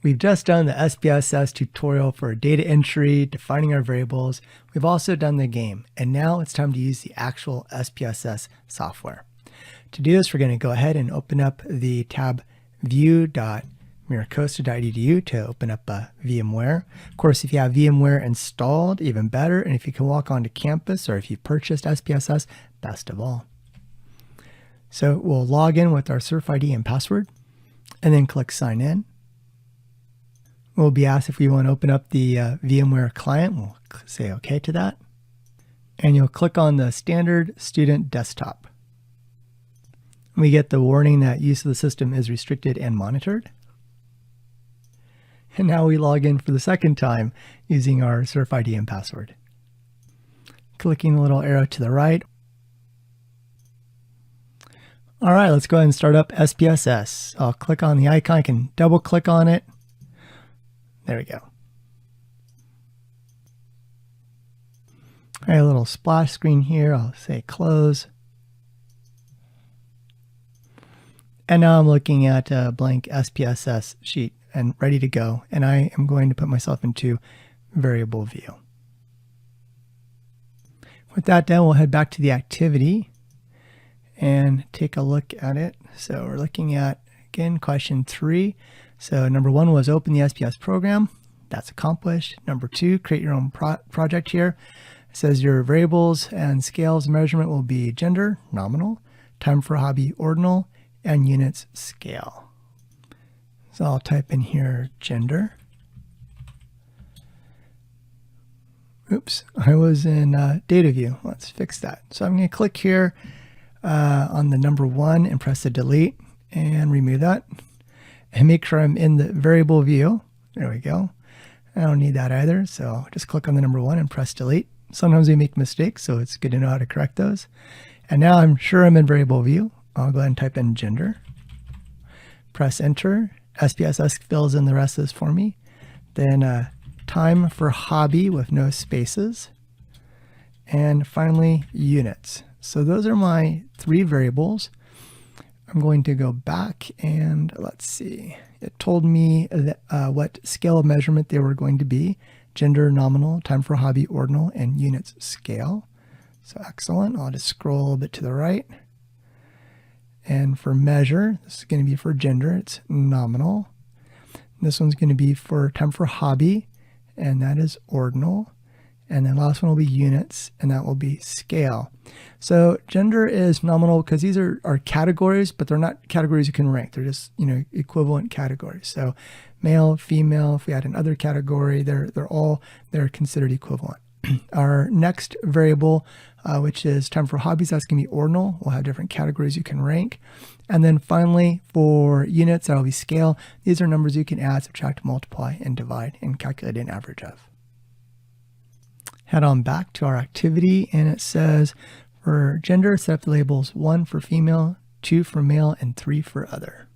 We've just done the SPSS tutorial for data entry, defining our variables. We've also done the game, and now it's time to use the actual SPSS software. To do this, we're going to go ahead and open up the tab view.miracosta.edu to open up VMware. Of course, if you have VMware installed, even better. And if you can walk onto campus or if you purchased SPSS, best of all. So we'll log in with our Surf ID and password and then click sign in. We'll be asked if we want to open up the VMware client. We'll say OK to that. And you'll click on the standard student desktop. We get the warning that use of the system is restricted and monitored. And now we log in for the second time using our Surf ID and password. Clicking the little arrow to the right. All right, let's go ahead and start up SPSS. I'll click on the icon. I can double click on it. There we go. All right, a little splash screen here. I'll say close. And now I'm looking at a blank SPSS sheet and ready to go. And I am going to put myself into variable view. With that done, we'll head back to the activity and take a look at it. So we're looking at, again, question 3. So number 1 was open the SPS program. That's accomplished. Number 2, create your own project here. It says your variables and scales measurement will be gender, nominal, time for hobby, ordinal, and units, scale. So I'll type in here gender. Oops, I was in data view. Let's fix that. So I'm going to click here on the number 1 and press the delete and remove that. And make sure I'm in the variable view. There we go. I don't need that either. So just click on the number 1 and press delete. Sometimes we make mistakes, so it's good to know how to correct those. And now I'm sure I'm in variable view. I'll go ahead and type in gender. Press enter. SPSS fills in the rest of this for me. Then time for hobby with no spaces. And finally, units. So those are my 3 variables. I'm going to go back and let's see. It told me that, what scale of measurement they were going to be. Gender, nominal, time for hobby, ordinal, and units, scale. So excellent. I'll just scroll a little bit to the right. And for measure, this is going to be for gender. It's nominal. This one's going to be for time for hobby, and that is ordinal. And then last one will be units, and that will be scale. So gender is nominal because these are categories, but they're not categories you can rank. They're just, equivalent categories. So male, female, if we add another category, they're considered equivalent. Our next variable, which is time for hobbies, that's going to be ordinal. We'll have different categories you can rank. And then finally, for units, that'll be scale. These are numbers you can add, subtract, multiply, and divide, and calculate an average of. Head on back to our activity, and it says for gender, set up the labels 1 for female, 2 for male, and 3 for other.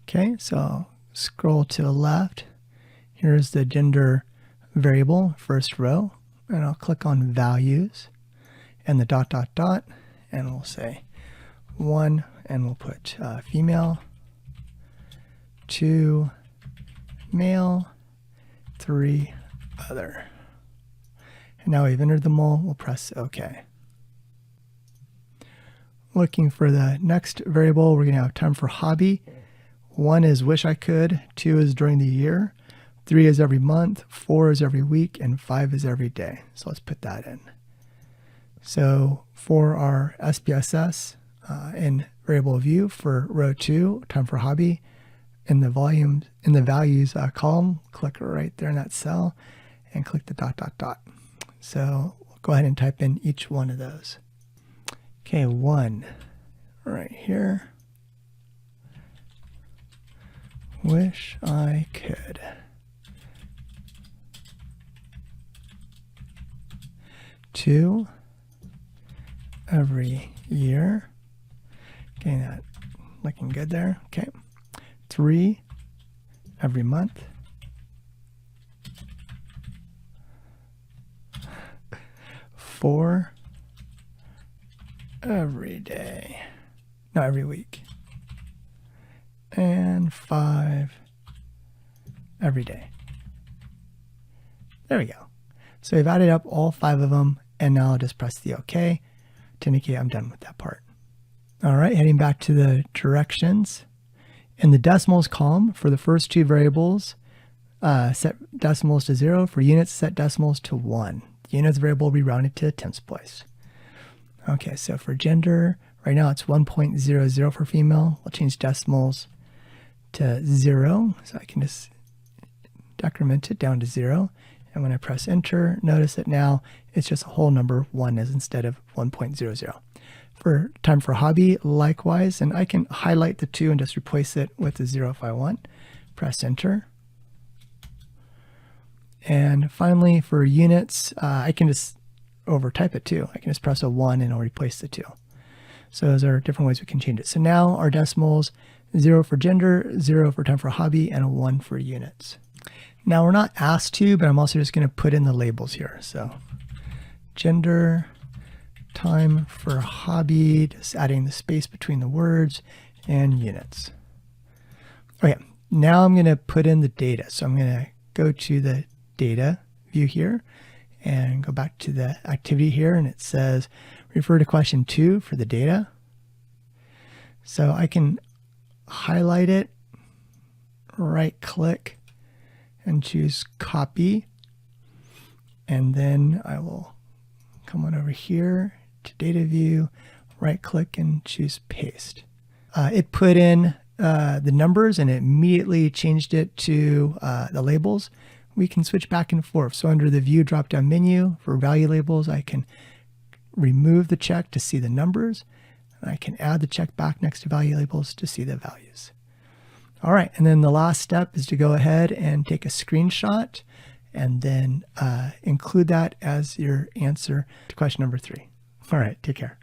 Okay, so scroll to the left. Here's the gender variable, first row, and I'll click on values and the ... and we'll say 1, and we'll put female, 2 male, 3 other. And now we've entered them all, we'll press OK. Looking for the next variable, we're going to have time for hobby. 1 is wish I could, 2 is during the year, 3 is every month, 4 is every week, and 5 is every day. So let's put that in. So for our SPSS in variable view for row 2, time for hobby, in the values column, click right there in that cell and click the ... So we'll go ahead and type in each one of those. Okay, 1 right here. Wish I could. 2 every year. Okay, that looking good there. Okay. 3 every month. 4 every day. No, every week. and 5 every day. There we go. So we've added up all 5 of them, and now I'll just press the OK to indicate I'm done with that part. All right, heading back to the directions. In the decimals column, for the first 2 variables, set decimals to 0. For units, set decimals to 1. The units variable will be rounded to tenths place. Okay, so for gender, right now it's 1.00 for female. We'll change decimals to 0, so I can just decrement it down to 0. And when I press enter, notice that now it's just a whole number 1 is instead of 1.00. For time for hobby, likewise, and I can highlight the 2 and just replace it with a 0 if I want. Press enter. And finally, for units, I can just overtype it too. I can just press a 1 and it'll replace the 2. So those are different ways we can change it. So now our decimals, 0 for gender, 0 for time for hobby, and a 1 for units. Now we're not asked to, but I'm also just going to put in the labels here. So gender, time for hobby, just adding the space between the words, and units. Okay, now I'm going to put in the data. So I'm going to go to the data view here and go back to the activity here, and it says refer to question 2 for the data. So I can highlight it, right click, and choose copy, and then I will come on over here to data view, right click, and choose paste. It put in the numbers and it immediately changed it to the labels. We can switch back and forth. So under the view drop down menu for value labels, I can remove the check to see the numbers. I can add the check back next to value labels to see the values. All right, and then the last step is to go ahead and take a screenshot and then include that as your answer to question number 3. All right, take care.